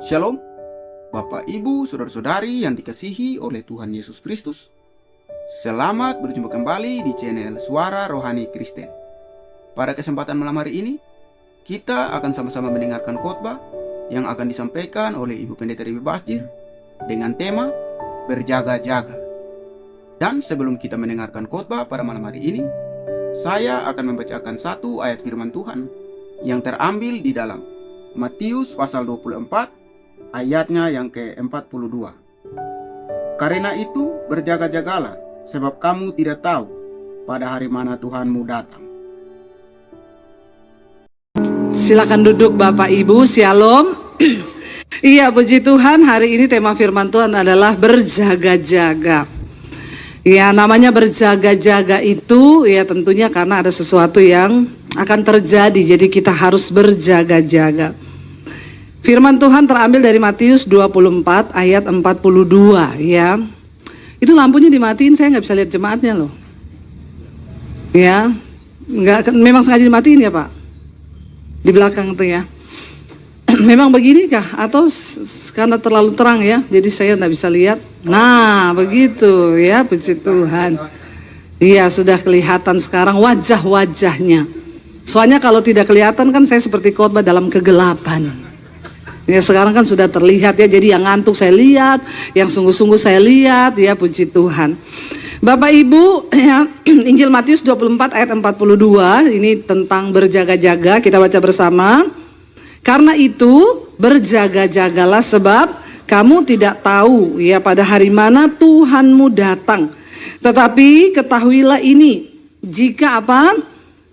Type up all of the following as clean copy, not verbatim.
Shalom, Bapak, Ibu, Saudara-saudari yang dikasihi oleh Tuhan Yesus Kristus. Selamat berjumpa kembali di channel Suara Rohani Kristen. Pada kesempatan malam hari ini, kita akan sama-sama mendengarkan khotbah yang akan disampaikan oleh Ibu Pendeta Dewi Basjir dengan tema Berjaga-jaga. Dan sebelum kita mendengarkan khotbah pada malam hari ini, saya akan membacakan satu ayat firman Tuhan yang terambil di dalam Matius pasal 24 ayatnya yang ke-42. Karena itu berjaga-jagalah, sebab kamu tidak tahu pada hari mana Tuhanmu datang. Silakan duduk Bapak Ibu, Shalom. Iya, puji Tuhan, hari ini tema firman Tuhan adalah berjaga-jaga. Ya, namanya berjaga-jaga itu ya tentunya karena ada sesuatu yang akan terjadi, jadi kita harus berjaga-jaga. Firman Tuhan terambil dari Matius 24 ayat 42 ya. Itu lampunya dimatiin, saya nggak bisa lihat jemaatnya loh. Ya, memang sengaja dimatiin ya Pak? Di belakang itu ya. Memang beginikah? Atau karena terlalu terang ya, jadi saya nggak bisa lihat. Nah, begitu ya, puji Tuhan. Iya, sudah kelihatan sekarang wajah-wajahnya. Soalnya kalau tidak kelihatan kan saya seperti khotbah dalam kegelapan. Ya, sekarang kan sudah terlihat ya, jadi yang ngantuk saya lihat, yang sungguh-sungguh saya lihat ya, puji Tuhan. Bapak Ibu ya, Injil Matius 24 ayat 42 ini tentang berjaga-jaga, kita baca bersama. Karena itu berjaga-jagalah, sebab kamu tidak tahu ya pada hari mana Tuhanmu datang. Tetapi ketahuilah ini, jika apa?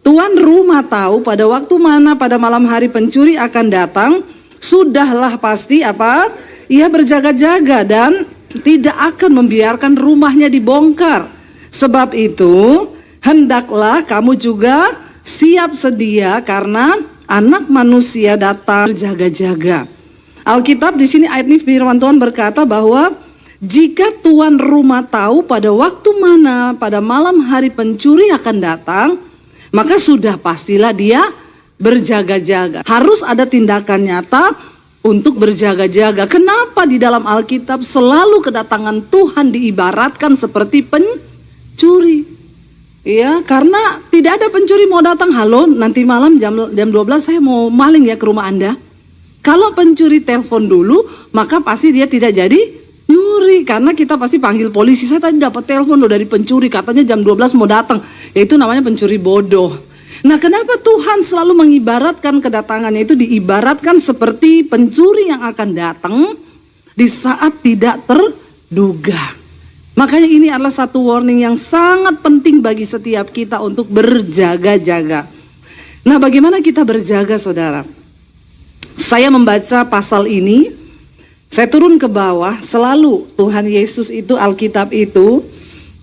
Tuan rumah tahu pada waktu mana pada malam hari pencuri akan datang, sudahlah pasti apa? Ia berjaga-jaga dan tidak akan membiarkan rumahnya dibongkar. Sebab itu hendaklah kamu juga siap sedia, karena Anak Manusia datang berjaga-jaga. Alkitab di sini ayat ini firman Tuhan berkata bahwa jika tuan rumah tahu pada waktu mana pada malam hari pencuri akan datang, maka sudah pastilah dia berjaga-jaga. Harus ada tindakan nyata untuk berjaga-jaga. Kenapa di dalam Alkitab selalu kedatangan Tuhan diibaratkan seperti pencuri? Ya, karena tidak ada pencuri mau datang, halo nanti malam jam 12 saya mau maling ya ke rumah Anda. Kalau pencuri telepon dulu, maka pasti dia tidak jadi nyuri, karena kita pasti panggil polisi. Saya tadi dapat telepon loh dari pencuri, katanya jam 12 mau datang. Ya, itu namanya pencuri bodoh. Nah, kenapa Tuhan selalu mengibaratkan kedatangannya itu diibaratkan seperti pencuri yang akan datang di saat tidak terduga. Makanya ini adalah satu warning yang sangat penting bagi setiap kita untuk berjaga-jaga. Nah, bagaimana kita berjaga, saudara? Saya membaca pasal ini, saya turun ke bawah, selalu Tuhan Yesus itu, Alkitab itu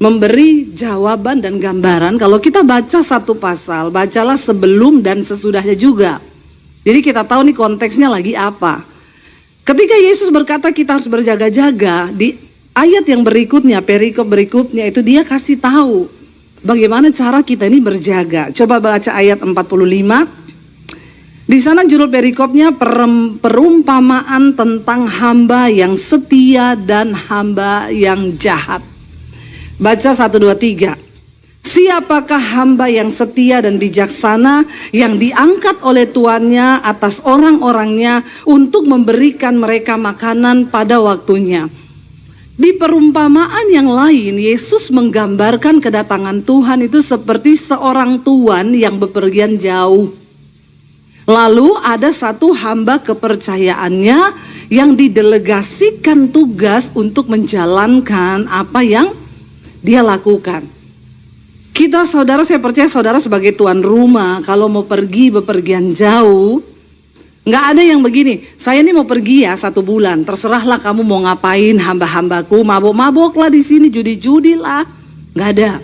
memberi jawaban dan gambaran. Kalau kita baca satu pasal, bacalah sebelum dan sesudahnya juga. Jadi kita tahu nih konteksnya lagi apa. Ketika Yesus berkata kita harus berjaga-jaga, di ayat yang berikutnya, perikop berikutnya itu dia kasih tahu bagaimana cara kita ini berjaga. Coba baca ayat 45. Di sana judul perikopnya perumpamaan tentang hamba yang setia dan hamba yang jahat. Baca 1, 2, 3. Siapakah hamba yang setia dan bijaksana yang diangkat oleh tuannya atas orang-orangnya untuk memberikan mereka makanan pada waktunya? Di perumpamaan yang lain, Yesus menggambarkan kedatangan Tuhan itu seperti seorang tuan yang bepergian jauh. Lalu ada satu hamba kepercayaannya yang didelegasikan tugas untuk menjalankan apa yang dia lakukan. Kita saudara, saya percaya saudara sebagai tuan rumah, kalau mau pergi bepergian jauh, nggak ada yang begini, saya ini mau pergi ya 1 bulan, terserahlah kamu mau ngapain, hamba-hambaku, mabok-mabok lah di sini, judi-judi lah, nggak ada.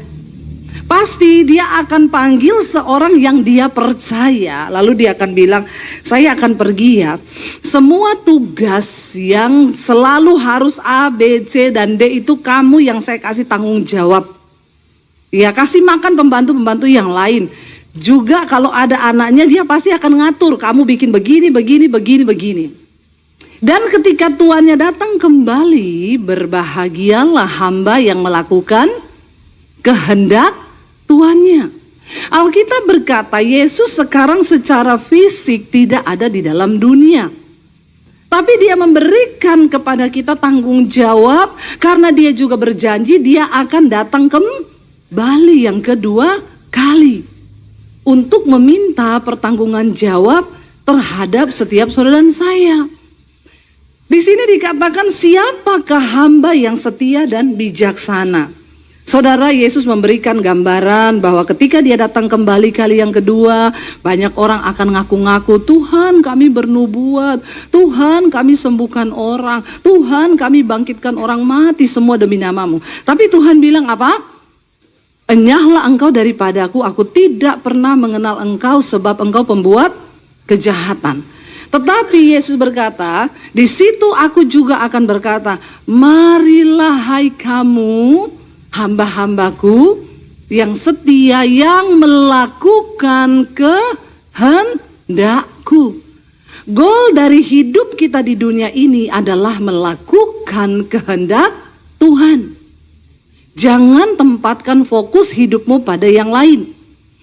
Pasti dia akan panggil seorang yang dia percaya, lalu dia akan bilang, saya akan pergi ya, semua tugas yang selalu harus A, B, C, dan D itu kamu yang saya kasih tanggung jawab. Ya, kasih makan pembantu-pembantu yang lain. Juga kalau ada anaknya dia pasti akan ngatur, kamu bikin begini, begini, begini, begini. Dan ketika tuannya datang kembali, berbahagialah hamba yang melakukan kehendak tuannya. Alkitab berkata Yesus sekarang secara fisik tidak ada di dalam dunia. Tapi dia memberikan kepada kita tanggung jawab karena dia juga berjanji dia akan datang kembali yang kedua kali untuk meminta pertanggungan jawab terhadap setiap saudara dan saya. Di sini dikatakan siapakah hamba yang setia dan bijaksana. Saudara, Yesus memberikan gambaran bahwa ketika dia datang kembali kali yang kedua, banyak orang akan ngaku-ngaku, Tuhan kami bernubuat, Tuhan kami sembuhkan orang, Tuhan kami bangkitkan orang mati, semua demi namamu. Tapi Tuhan bilang apa? Enyahlah engkau daripadaku, aku tidak pernah mengenal engkau sebab engkau pembuat kejahatan. Tetapi Yesus berkata, di situ aku juga akan berkata, marilah hai kamu, hamba-hambaku yang setia, yang melakukan kehendakku. Goal dari hidup kita di dunia ini adalah melakukan kehendak Tuhan. Jangan tempatkan fokus hidupmu pada yang lain.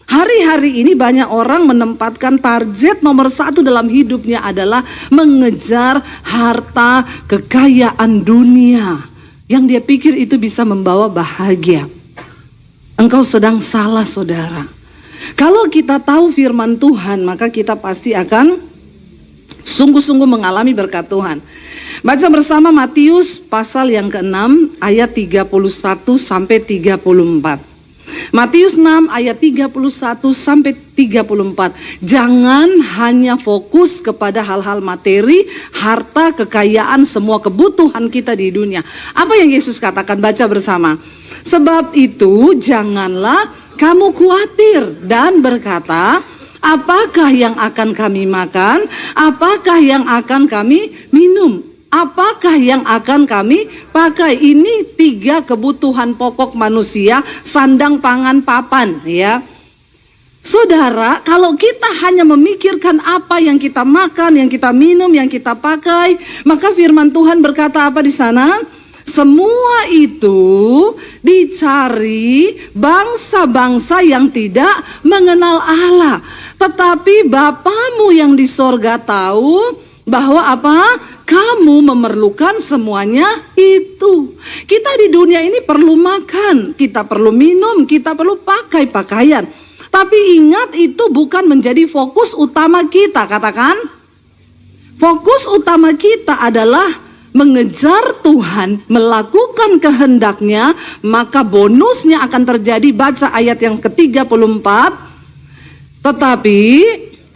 Hari-hari ini banyak orang menempatkan target nomor 1 dalam hidupnya adalah mengejar harta kekayaan dunia. Yang dia pikir itu bisa membawa bahagia. Engkau sedang salah, saudara. Kalau kita tahu firman Tuhan, maka kita pasti akan sungguh-sungguh mengalami berkat Tuhan. Baca bersama Matius pasal yang ke-6 ayat 31 sampai 34. Matius 6 ayat 31 sampai 34. Jangan hanya fokus kepada hal-hal materi, harta, kekayaan, semua kebutuhan kita di dunia. Apa yang Yesus katakan? Baca bersama. Sebab itu janganlah kamu khawatir dan berkata, apakah yang akan kami makan? Apakah yang akan kami minum? Apakah yang akan kami pakai? Ini 3 kebutuhan pokok manusia, sandang, pangan, papan, ya. Saudara, kalau kita hanya memikirkan apa yang kita makan, yang kita minum, yang kita pakai, maka firman Tuhan berkata apa di sana? Semua itu dicari bangsa-bangsa yang tidak mengenal Allah. Tetapi Bapamu yang di sorga tahu bahwa apa? Kamu memerlukan semuanya itu. Kita di dunia ini perlu makan, kita perlu minum, kita perlu pakai pakaian. Tapi ingat, itu bukan menjadi fokus utama kita. Katakan, fokus utama kita adalah mengejar Tuhan, melakukan kehendaknya, maka bonusnya akan terjadi. Baca ayat yang ke-34. Tetapi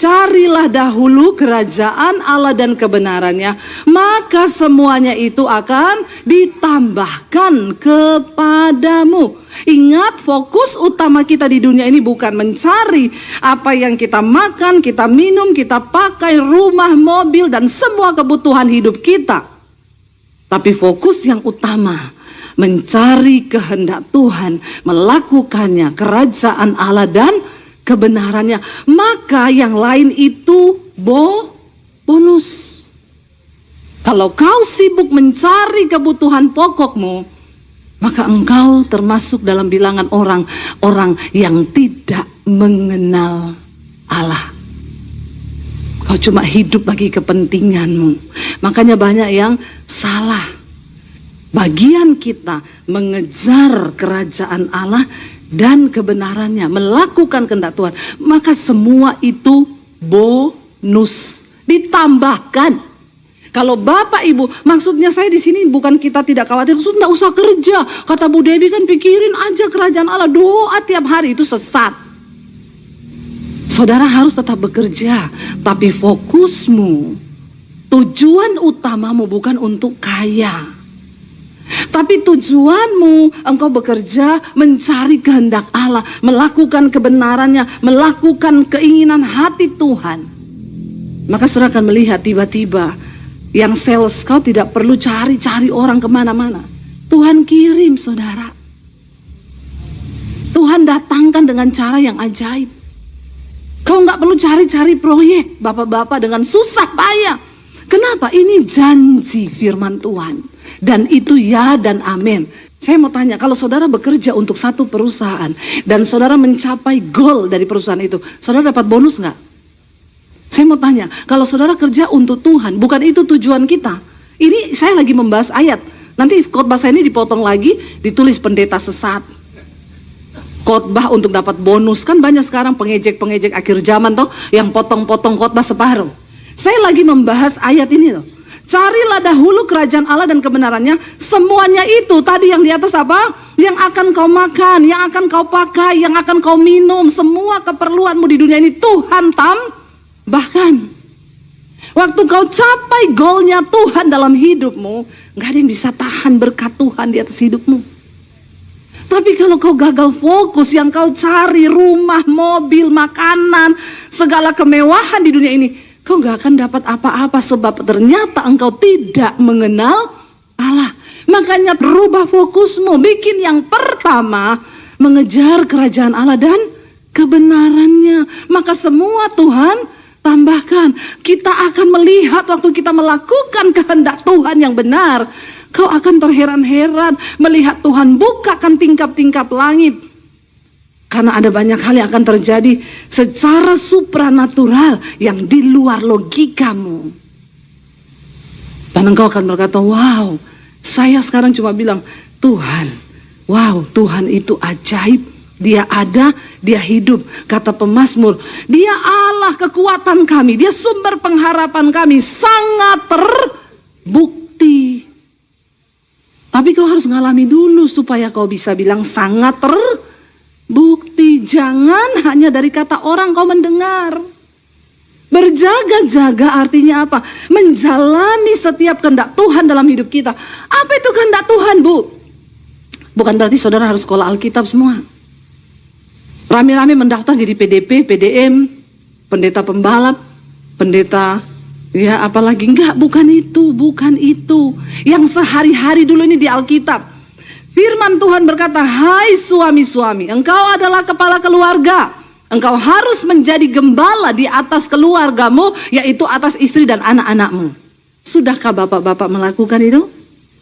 carilah dahulu kerajaan Allah dan kebenarannya, maka semuanya itu akan ditambahkan kepadamu. Ingat, fokus utama kita di dunia ini bukan mencari apa yang kita makan, kita minum, kita pakai, rumah, mobil, dan semua kebutuhan hidup kita. Tapi fokus yang utama, mencari kehendak Tuhan, melakukannya, kerajaan Allah dan kebenarannya, maka yang lain itu bonus. Kalau kau sibuk mencari kebutuhan pokokmu, maka engkau termasuk dalam bilangan orang-orang yang tidak mengenal Allah. Kau cuma hidup bagi kepentinganmu. Makanya banyak yang salah. Bagian kita mengejar kerajaan Allah dan kebenarannya, melakukan kehendak Tuhan, maka semua itu bonus, ditambahkan. Kalau Bapak Ibu, maksudnya saya di sini bukan kita tidak khawatir, sudah usah kerja. Kata Bu Debbie kan, pikirin aja kerajaan Allah, doa tiap hari, itu sesat. Saudara harus tetap bekerja, tapi fokusmu, tujuan utamamu bukan untuk kaya. Tapi tujuanmu, engkau bekerja mencari kehendak Allah, melakukan kebenarannya, melakukan keinginan hati Tuhan. Maka saudara akan melihat tiba-tiba yang sales kau tidak perlu cari-cari orang kemana-mana. Tuhan kirim, saudara. Tuhan datangkan dengan cara yang ajaib. Kau nggak perlu cari-cari proyek, bapak-bapak dengan susah payah. Kenapa? Ini janji firman Tuhan. Dan itu ya dan amin. Saya mau tanya, kalau saudara bekerja untuk satu perusahaan dan saudara mencapai goal dari perusahaan itu, saudara dapat bonus nggak? Saya mau tanya, kalau saudara kerja untuk Tuhan, bukan itu tujuan kita? Ini saya lagi membahas ayat. Nanti khotbah saya ini dipotong lagi, ditulis pendeta sesat. Khotbah untuk dapat bonus. Kan banyak sekarang pengejek-pengejek akhir zaman toh, yang potong-potong khotbah separuh. Saya lagi membahas ayat ini loh. Carilah dahulu kerajaan Allah dan kebenarannya. Semuanya itu tadi yang di atas apa? Yang akan kau makan, yang akan kau pakai, yang akan kau minum. Semua keperluanmu di dunia ini Tuhan tambahkan. Waktu kau capai goalnya Tuhan dalam hidupmu, gak ada yang bisa tahan berkat Tuhan di atas hidupmu. Tapi kalau kau gagal fokus, yang kau cari rumah, mobil, makanan, segala kemewahan di dunia ini, kau gak akan dapat apa-apa sebab ternyata engkau tidak mengenal Allah. Makanya rubah fokusmu, bikin yang pertama mengejar kerajaan Allah dan kebenarannya. Maka semua Tuhan tambahkan. Kita akan melihat waktu kita melakukan kehendak Tuhan yang benar. Kau akan terheran-heran melihat Tuhan bukakan tingkap-tingkap langit. Karena ada banyak hal yang akan terjadi secara supranatural yang di luar logikamu. Dan engkau akan berkata, wow, saya sekarang cuma bilang, Tuhan, wow, Tuhan itu ajaib. Dia ada, dia hidup. Kata pemazmur, dia Allah kekuatan kami, dia sumber pengharapan kami, sangat terbukti. Tapi kau harus ngalami dulu supaya kau bisa bilang sangat terbukti. Jangan hanya dari kata orang kau mendengar. Berjaga-jaga artinya apa? Menjalani setiap kehendak Tuhan dalam hidup kita. Apa itu kehendak Tuhan, Bu? Bukan berarti saudara harus sekolah Alkitab semua. Rame-rame mendaftar jadi PDP, PDM, pendeta pembalap, pendeta ya apalagi. Enggak, bukan itu, bukan itu. Yang sehari-hari dulu ini di Alkitab. Firman Tuhan berkata, hai suami-suami, engkau adalah kepala keluarga. Engkau harus menjadi gembala di atas keluargamu, yaitu atas istri dan anak-anakmu. Sudahkah bapak-bapak melakukan itu?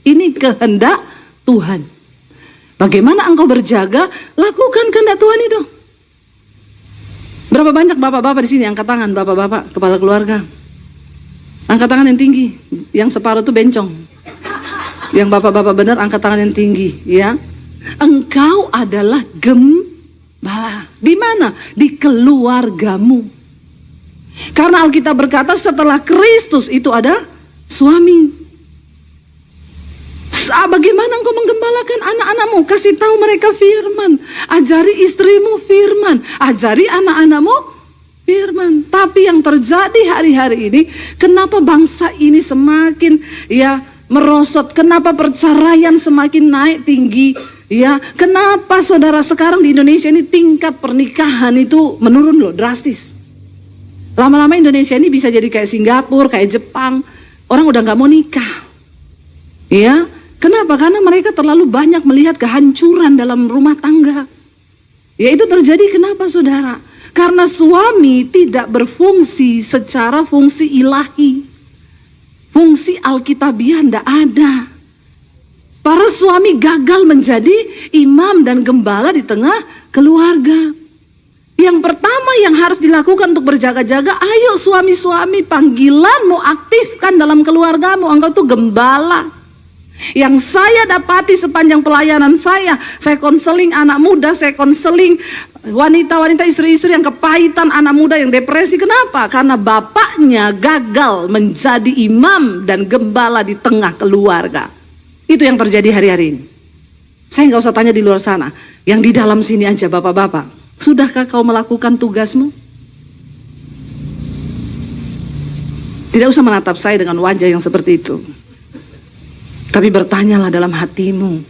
Ini kehendak Tuhan. Bagaimana engkau berjaga? Lakukan kehendak Tuhan itu. Berapa banyak bapak-bapak di sini angkat tangan, bapak-bapak kepala keluarga? Angkat tangan yang tinggi, yang separuh itu bencong. Yang bapak-bapak benar angkat tangan yang tinggi, ya. Engkau adalah gembala. Di mana? Di keluargamu. Karena Alkitab berkata setelah Kristus itu ada suami. Bagaimana engkau menggembalakan anak-anakmu? Kasih tahu mereka firman. Ajari istrimu firman. Ajari anak-anakmu firman. Tapi yang terjadi hari-hari ini, kenapa bangsa ini semakin merosot? Kenapa perceraian semakin naik tinggi? Ya, kenapa saudara sekarang di Indonesia ini tingkat pernikahan itu menurun loh, drastis. Lama-lama Indonesia ini bisa jadi kayak Singapura, kayak Jepang. Orang udah gak mau nikah. Ya, kenapa? Karena mereka terlalu banyak melihat kehancuran dalam rumah tangga. Ya, itu terjadi kenapa saudara? Karena suami tidak berfungsi secara fungsi ilahi. Fungsi Alkitabiah tidak ada. Para suami gagal menjadi imam dan gembala di tengah keluarga. Yang pertama yang harus dilakukan untuk berjaga-jaga, ayo suami-suami, panggilanmu aktifkan dalam keluargamu. Engkau tuh gembala. Yang saya dapati sepanjang pelayanan saya konseling anak muda, saya konseling wanita-wanita, istri-istri yang kepahitan, anak muda yang depresi. Kenapa? Karena bapaknya gagal menjadi imam dan gembala di tengah keluarga. Itu yang terjadi hari-hari ini. Saya nggak usah tanya di luar sana, yang di dalam sini aja bapak-bapak. Sudahkah kau melakukan tugasmu? Tidak usah menatap saya dengan wajah yang seperti itu. Tapi bertanyalah dalam hatimu.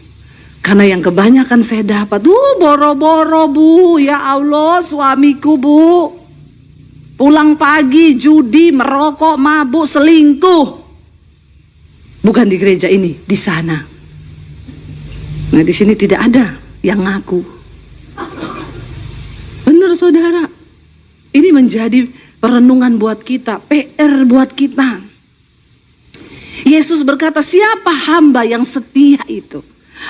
Karena yang kebanyakan saya dapat, boro-boro bu, ya Allah suamiku bu. Pulang pagi, judi, merokok, mabuk, selingkuh. Bukan di gereja ini, di sana. Nah di sini tidak ada yang ngaku. Benar saudara. Ini menjadi perenungan buat kita, PR buat kita. Yesus berkata, siapa hamba yang setia itu?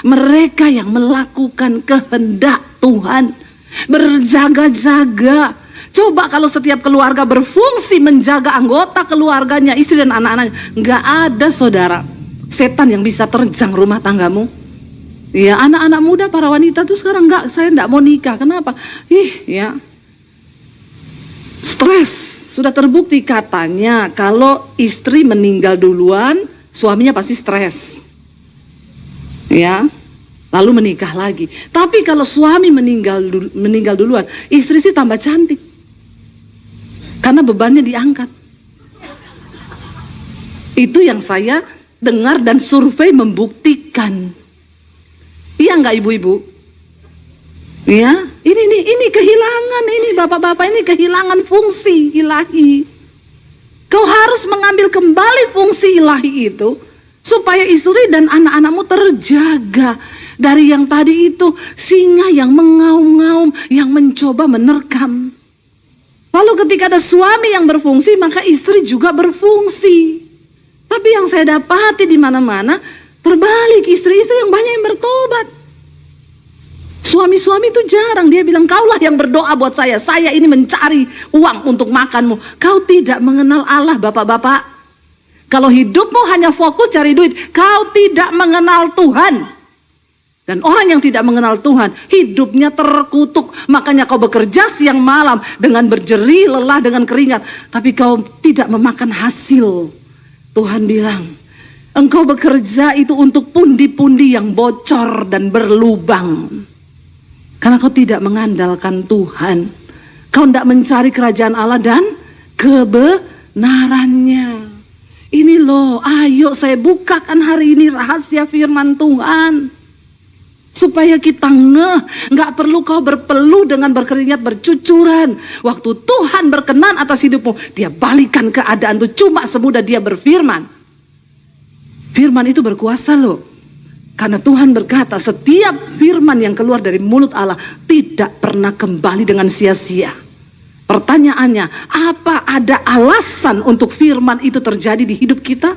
Mereka yang melakukan kehendak Tuhan, berjaga-jaga. Coba kalau setiap keluarga berfungsi menjaga anggota keluarganya, istri dan anak-anaknya, nggak ada saudara setan yang bisa terjang rumah tanggamu. Ya, anak-anak muda, para wanita tuh sekarang saya nggak mau nikah. Kenapa? Ya, stres. Sudah terbukti katanya kalau istri meninggal duluan, suaminya pasti stres. Ya, lalu menikah lagi. Tapi kalau suami meninggal duluan, istri sih tambah cantik. Karena bebannya diangkat. Itu yang saya dengar dan survei membuktikan. Iya enggak ibu-ibu? Ya, ini kehilangan, ini bapak-bapak, ini kehilangan fungsi ilahi. Kau harus mengambil kembali fungsi ilahi itu supaya istri dan anak-anakmu terjaga dari yang tadi itu singa yang mengaum-ngaum, yang mencoba menerkam. Lalu ketika ada suami yang berfungsi, maka istri juga berfungsi. Tapi yang saya dapati di mana-mana terbalik, istri-istri yang banyak yang bertobat. Suami-suami itu jarang, dia bilang, kaulah yang berdoa buat saya ini mencari uang untuk makanmu. Kau tidak mengenal Allah, bapak-bapak. Kalau hidupmu hanya fokus cari duit, kau tidak mengenal Tuhan. Dan orang yang tidak mengenal Tuhan, hidupnya terkutuk. Makanya kau bekerja siang malam dengan berjerih, lelah, dengan keringat, tapi kau tidak memakan hasil. Tuhan bilang, engkau bekerja itu untuk pundi-pundi yang bocor dan berlubang. Karena kau tidak mengandalkan Tuhan. Kau tidak mencari kerajaan Allah dan kebenarannya. Ini loh, ayo saya bukakan hari ini rahasia firman Tuhan. Supaya kita nggak perlu kau berpeluh dengan berkeringat bercucuran. Waktu Tuhan berkenan atas hidupmu, dia balikan keadaan itu cuma semudah dia berfirman. Firman itu berkuasa loh. Karena Tuhan berkata setiap firman yang keluar dari mulut Allah tidak pernah kembali dengan sia-sia. Pertanyaannya, apa ada alasan untuk firman itu terjadi di hidup kita?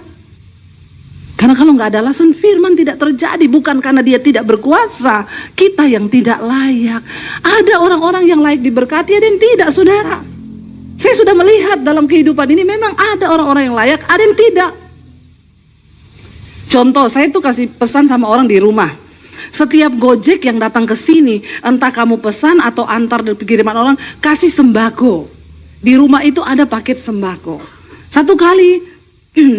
Karena kalau nggak ada alasan, firman tidak terjadi. Bukan karena dia tidak berkuasa, kita yang tidak layak. Ada orang-orang yang layak diberkati, ada yang tidak, saudara. Saya sudah melihat dalam kehidupan ini memang ada orang-orang yang layak, ada yang tidak. Contoh, saya tuh kasih pesan sama orang di rumah. Setiap Gojek yang datang ke sini, entah kamu pesan atau antar dari kiriman orang, kasih sembako. Di rumah itu ada paket sembako. Satu kali,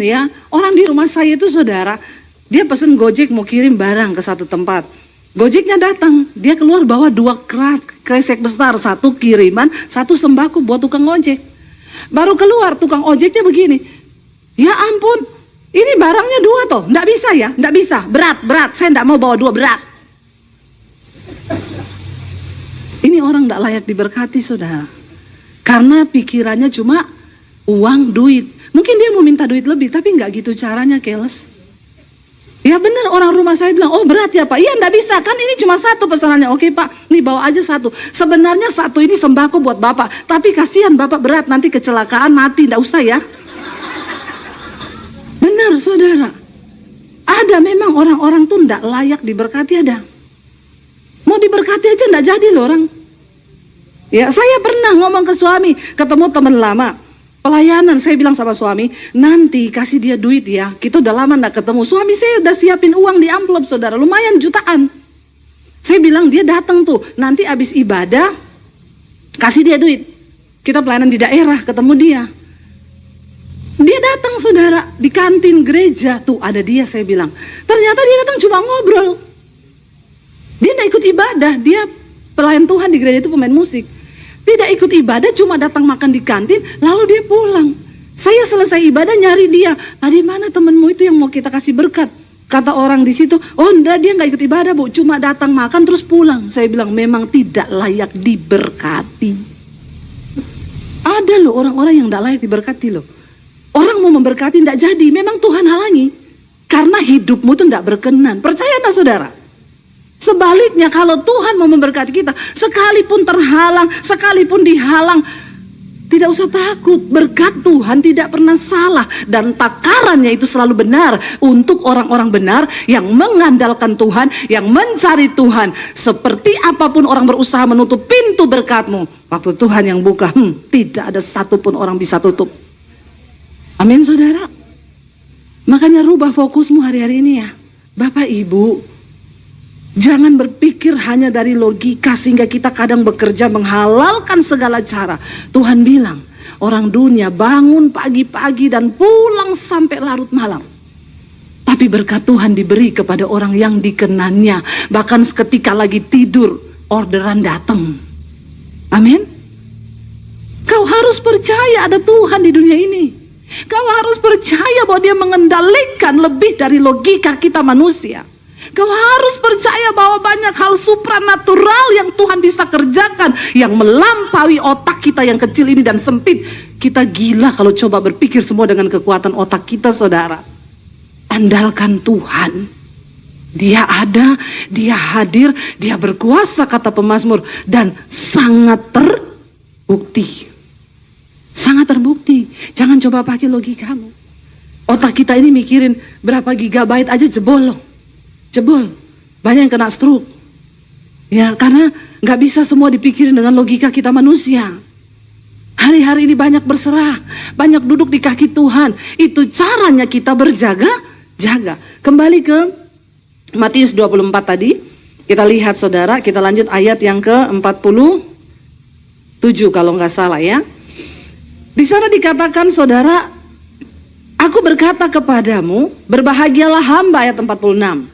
ya, orang di rumah saya itu saudara, dia pesan Gojek mau kirim barang ke satu tempat. Gojeknya datang, dia keluar bawa 2 kresek besar, 1 kiriman, 1 sembako buat tukang ojek. Baru keluar tukang ojeknya begini, ya ampun, ini barangnya 2 toh, nggak bisa ya, nggak bisa, berat, saya nggak mau bawa 2 berat. Ini orang nggak layak diberkati saudara, karena pikirannya cuma uang, duit. Mungkin dia mau minta duit lebih, tapi nggak gitu caranya, keles. Ya benar, orang rumah saya bilang, oh berat ya Pak, iya nggak bisa, kan ini cuma 1 pesanannya. Oke Pak, nih bawa aja 1. Sebenarnya 1 ini sembako buat Bapak, tapi kasihan Bapak berat, nanti kecelakaan mati, nggak usah ya. Benar saudara, ada memang orang-orang tuh nggak layak diberkati, ada. Mau diberkati aja nggak jadi loh orang. Ya, saya pernah ngomong ke suami, ketemu teman lama, pelayanan, saya bilang sama suami, nanti kasih dia duit ya, kita udah lama nggak ketemu. Suami saya udah siapin uang di amplop saudara, lumayan jutaan. Saya bilang dia datang tuh, nanti abis ibadah, kasih dia duit. Kita pelayanan di daerah, ketemu dia. Dia datang saudara, di kantin gereja, tuh ada dia, saya bilang. Ternyata dia datang cuma ngobrol. Dia nggak ikut ibadah, dia pelayan Tuhan di gereja itu, pemain musik. Tidak ikut ibadah, cuma datang makan di kantin, lalu dia pulang. Saya selesai ibadah nyari dia. Tadi mana temenmu itu yang mau kita kasih berkat? Kata orang di situ, oh enggak, dia nggak ikut ibadah Bu, cuma datang makan terus pulang. Saya bilang memang tidak layak diberkati. Ada loh orang-orang yang tidak layak diberkati loh. Orang mau memberkati tidak jadi, memang Tuhan halangi. Karena hidupmu itu tidak berkenan. Percaya enggak saudara? Sebaliknya kalau Tuhan mau memberkati kita, sekalipun terhalang, sekalipun dihalang, Tidak usah takut, berkat Tuhan tidak pernah salah dan takarannya itu selalu benar untuk orang-orang benar yang mengandalkan Tuhan, yang mencari Tuhan. Seperti apapun orang berusaha menutup pintu berkatmu, waktu Tuhan yang buka, tidak ada satupun orang bisa tutup. Amin saudara. Makanya rubah fokusmu hari-hari ini ya. Bapak Ibu, jangan berpikir hanya dari logika sehingga kita kadang bekerja menghalalkan segala cara. Tuhan bilang, orang dunia bangun pagi-pagi dan pulang sampai larut malam. Tapi berkat Tuhan diberi kepada orang yang dikenannya. Bahkan ketika lagi tidur, orderan datang. Amin. Kau harus percaya ada Tuhan di dunia ini. Kau harus percaya bahwa Dia mengendalikan lebih dari logika kita manusia. Kau harus percaya bahwa banyak hal supranatural yang Tuhan bisa kerjakan, yang melampaui otak kita yang kecil ini dan sempit. Kita gila kalau coba berpikir semua dengan kekuatan otak kita, saudara. Andalkan Tuhan. Dia ada, Dia hadir, Dia berkuasa, kata pemazmur, dan sangat terbukti. Sangat terbukti. Jangan coba pakai logikamu. Otak kita ini mikirin berapa gigabyte aja jebol loh. Jebol, banyak yang kena stroke. Ya, karena nggak bisa semua dipikirin dengan logika kita manusia. Hari-hari ini banyak berserah, banyak duduk di kaki Tuhan. Itu caranya kita berjaga-jaga. Kembali ke Matius 24 tadi, kita lihat saudara, kita lanjut ayat yang ke-47 kalau nggak salah ya. Di sana dikatakan saudara, aku berkata kepadamu, berbahagialah hamba, ayat 46.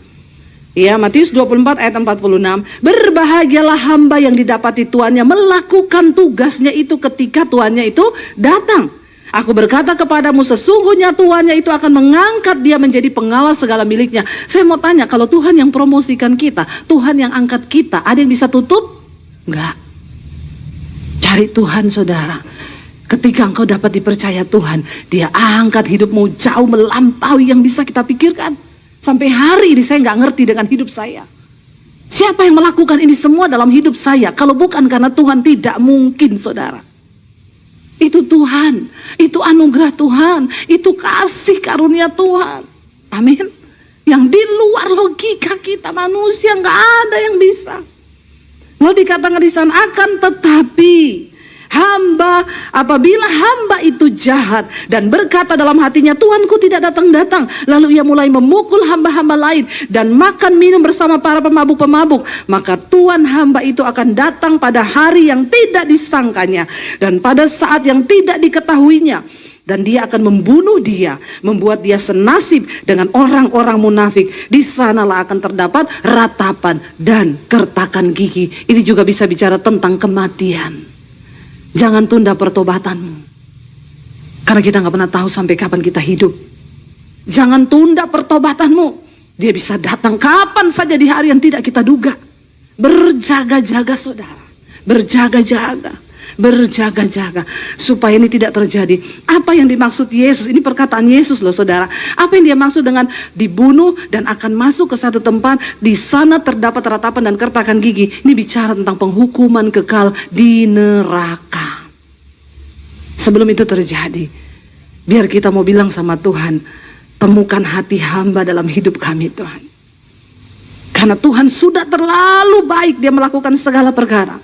Ya, Matius 24 ayat 46. Berbahagialah hamba yang didapati tuannya melakukan tugasnya itu ketika tuannya itu datang. Aku berkata kepadamu, sesungguhnya tuannya itu akan mengangkat dia menjadi pengawas segala miliknya. Saya mau tanya, kalau Tuhan yang promosikan kita, Tuhan yang angkat kita, ada yang bisa tutup? Enggak. Cari Tuhan saudara. Ketika engkau dapat dipercaya Tuhan, Dia angkat hidupmu jauh melampaui yang bisa kita pikirkan. Sampai hari ini saya nggak ngerti dengan hidup saya. Siapa yang melakukan ini semua dalam hidup saya? Kalau bukan karena Tuhan, tidak mungkin saudara. Itu Tuhan, itu anugerah Tuhan, itu kasih karunia Tuhan. Amin. Yang di luar logika kita manusia nggak ada yang bisa. Lalu dikatakan di sana, akan tetapi hamba, apabila hamba itu jahat dan berkata dalam hatinya, Tuanku tidak datang-datang, lalu ia mulai memukul hamba-hamba lain dan makan minum bersama para pemabuk-pemabuk, maka Tuhan hamba itu akan datang pada hari yang tidak disangkanya dan pada saat yang tidak diketahuinya, dan Dia akan membunuh dia, membuat dia senasib dengan orang-orang munafik. Di sanalah akan terdapat ratapan dan kertakan gigi. Ini juga bisa bicara tentang kematian. Jangan tunda pertobatanmu, karena kita nggak pernah tahu sampai kapan kita hidup. Jangan tunda pertobatanmu. Dia bisa datang kapan saja di hari yang tidak kita duga. Berjaga-jaga saudara, berjaga-jaga, berjaga-jaga supaya ini tidak terjadi. Apa yang dimaksud Yesus? Ini perkataan Yesus loh saudara. Apa yang Dia maksud dengan dibunuh dan akan masuk ke satu tempat, di sana terdapat ratapan dan kertakan gigi? Ini bicara tentang penghukuman kekal di neraka. Sebelum itu terjadi, biar kita mau bilang sama Tuhan, temukan hati hamba dalam hidup kami Tuhan. Karena Tuhan sudah terlalu baik, Dia melakukan segala perkara.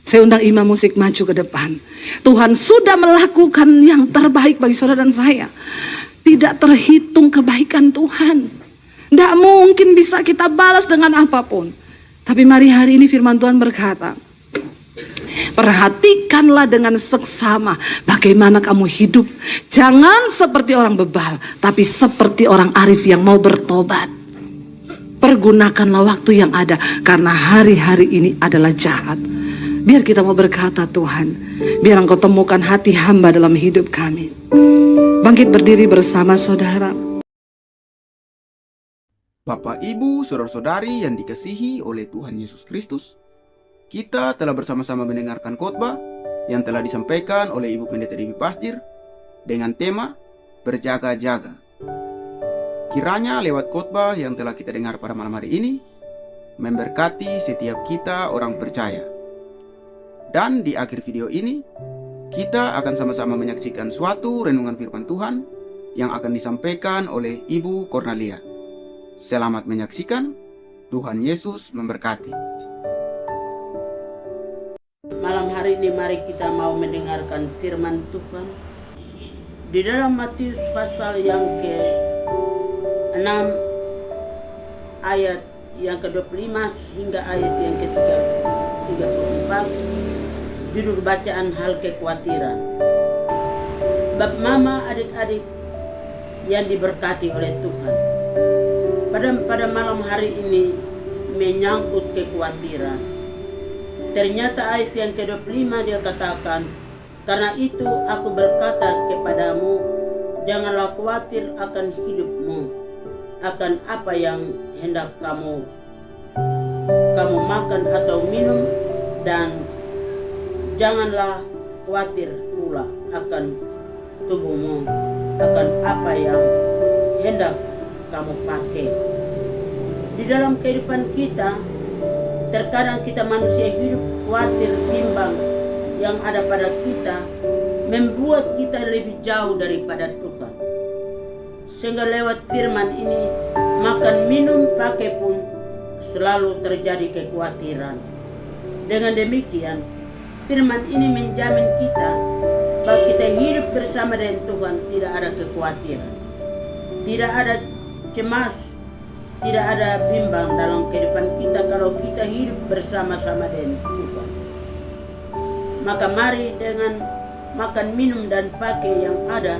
Saya undang imam musik maju ke depan. Tuhan sudah melakukan yang terbaik bagi saudara dan saya. Tidak terhitung kebaikan Tuhan. Tidak mungkin bisa kita balas dengan apapun. Tapi mari hari ini firman Tuhan berkata, perhatikanlah dengan seksama bagaimana kamu hidup. Jangan seperti orang bebal, tapi seperti orang arif yang mau bertobat. Pergunakanlah waktu yang ada, karena hari-hari ini adalah jahat. Biar kita mau berkata, Tuhan, biar Engkau temukan hati hamba dalam hidup kami. Bangkit berdiri bersama saudara. Bapak, Ibu, saudara-saudari yang dikasihi oleh Tuhan Yesus Kristus, kita telah bersama-sama mendengarkan khotbah yang telah disampaikan oleh Ibu Pendeta Dewi Pasdir dengan tema berjaga-jaga. Kiranya lewat khotbah yang telah kita dengar pada malam hari ini memberkati setiap kita orang percaya. Dan di akhir video ini, Kita akan sama-sama menyaksikan suatu renungan firman Tuhan yang akan disampaikan oleh Ibu Cornelia. Selamat menyaksikan, Tuhan Yesus memberkati. Malam hari ini mari kita mau mendengarkan firman Tuhan di dalam Matius pasal yang ke-6 ayat yang ke-25 hingga ayat yang ke-34. Judul bacaan hal kekhawatiran. Bab mama adik-adik yang diberkati oleh Tuhan. Pada malam hari ini menyangkut kekhawatiran. Ternyata ayat yang ke-25 dia katakan, karena itu aku berkata kepadamu, janganlah khawatir akan hidupmu, akan apa yang hendak kamu makan atau minum, dan janganlah khawatir pula akan tubuhmu, akan apa yang hendak kamu pakai. Di dalam kehidupan kita, terkadang kita manusia hidup khawatir, bimbang yang ada pada kita membuat kita lebih jauh daripada Tuhan. Sehingga lewat firman ini, makan, minum, pakai pun selalu terjadi kekhawatiran. Dengan demikian, firman ini menjamin kita bahwa kita hidup bersama dengan Tuhan tidak ada kekhawatiran, tidak ada cemas, tidak ada bimbang dalam kehidupan kita kalau kita hidup bersama-sama dengan Tuhan. Maka mari dengan makan, minum, dan pakai yang ada,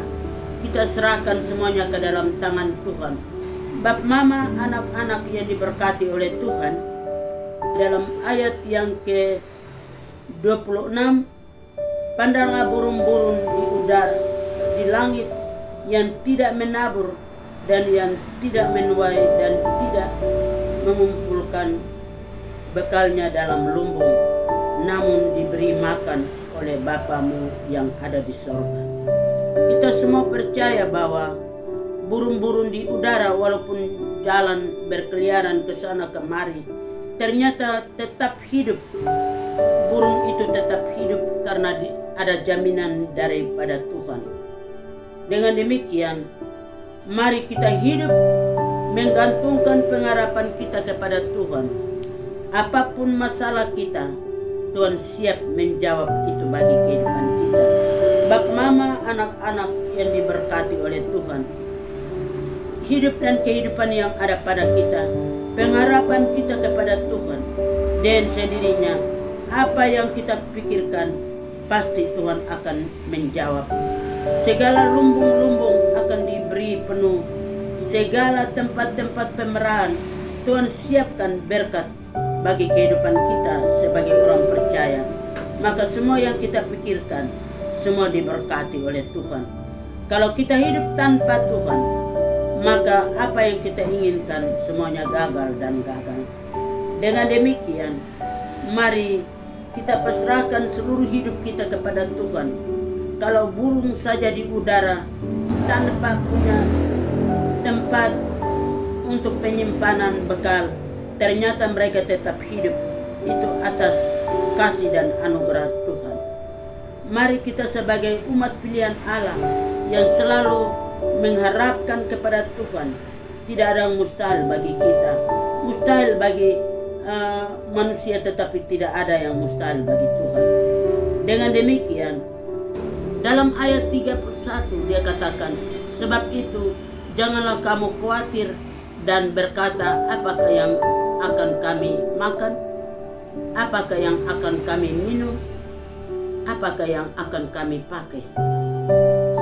kita serahkan semuanya ke dalam tangan Tuhan. Bab mama anak-anak yang diberkati oleh Tuhan, dalam ayat yang ke-26, pandanglah burung-burung di udara, di langit, yang tidak menabur dan yang tidak menuai dan tidak mengumpulkan bekalnya dalam lumbung, namun diberi makan oleh Bapamu yang ada di sorga. Kita semua percaya bahwa burung-burung di udara walaupun jalan berkeliaran ke sana kemari, ternyata tetap hidup. Burung itu tetap hidup karena ada jaminan daripada Tuhan. Dengan demikian, mari kita hidup menggantungkan pengharapan kita kepada Tuhan. Apapun masalah kita, Tuhan siap menjawab itu bagi kehidupan kita. Bab mama anak-anak yang diberkati oleh Tuhan, hidup dan kehidupan yang ada pada kita, pengharapan kita kepada Tuhan, dan sendirinya apa yang kita pikirkan pasti Tuhan akan menjawab. Segala lumbung-lumbung akan diberi penuh, segala tempat-tempat pemerahan Tuhan siapkan berkat bagi kehidupan kita sebagai orang percaya. Maka semua yang kita pikirkan semua diberkati oleh Tuhan. Kalau kita hidup tanpa Tuhan, maka apa yang kita inginkan semuanya gagal dan gagal. Dengan demikian, mari kita pasrahkan seluruh hidup kita kepada Tuhan. Kalau burung saja di udara tanpa punya tempat untuk penyimpanan bekal, ternyata mereka tetap hidup. Itu atas kasih dan anugerah Tuhan. Mari kita sebagai umat pilihan Allah yang selalu mengharapkan kepada Tuhan. Tidak ada yang mustahil bagi kita. Mustahil bagi manusia, tetapi tidak ada yang mustahil bagi Tuhan. Dengan demikian, dalam ayat 31 dia katakan, sebab itu janganlah kamu khawatir dan berkata, apakah yang akan kami makan, apakah yang akan kami minum, apakah yang akan kami pakai.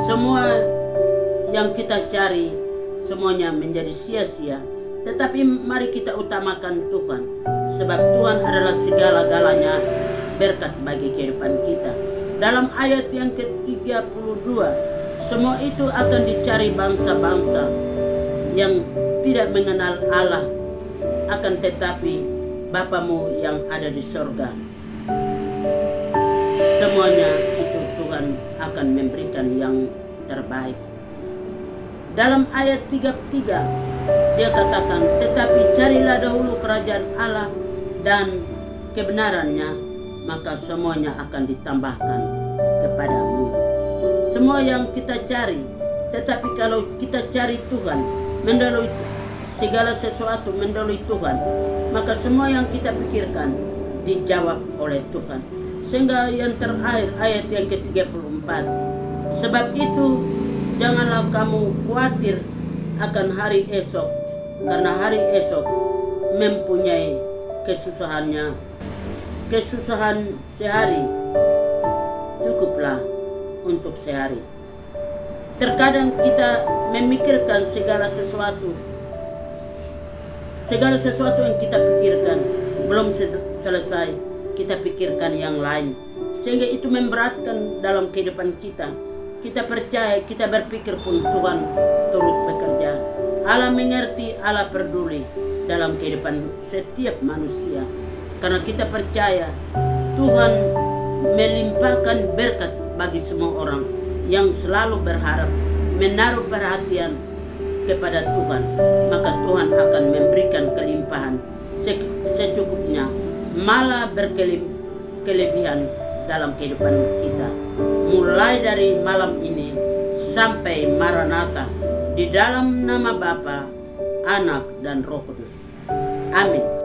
Semua yang kita cari semuanya menjadi sia-sia. Tetapi mari kita utamakan Tuhan, sebab Tuhan adalah segala-galanya berkat bagi kehidupan kita. Dalam ayat yang ke-32, semua itu akan dicari bangsa-bangsa yang tidak mengenal Allah, akan tetapi Bapamu yang ada di sorga, semuanya itu Tuhan akan memberikan yang terbaik. Dalam ayat 33 dia katakan, tetapi carilah dahulu kerajaan Allah dan kebenarannya, maka semuanya akan ditambahkan kepadamu. Semua yang kita cari, tetapi kalau kita cari Tuhan melalui segala sesuatu melalui Tuhan, maka semua yang kita pikirkan dijawab oleh Tuhan. Sehingga yang terakhir ayat yang ke-34, sebab itu janganlah kamu khawatir akan hari esok, karena hari esok mempunyai kesusahannya. Kesusahan sehari cukuplah untuk sehari. Terkadang kita memikirkan segala sesuatu yang kita pikirkan belum selesai, kita pikirkan yang lain, sehingga itu memberatkan dalam kehidupan kita. Kita percaya, kita berpikir pun Tuhan turut bekerja. Allah mengerti, Allah peduli dalam kehidupan setiap manusia, karena kita percaya Tuhan melimpahkan berkat bagi semua orang yang selalu berharap, menaruh perhatian kepada Tuhan, maka Tuhan akan memberikan kelimpahan secukupnya, malah berkelebihan dalam kehidupan kita. Mulai dari malam ini sampai Maranatha, di dalam nama Bapa, Anak, dan Roh Kudus. Amin.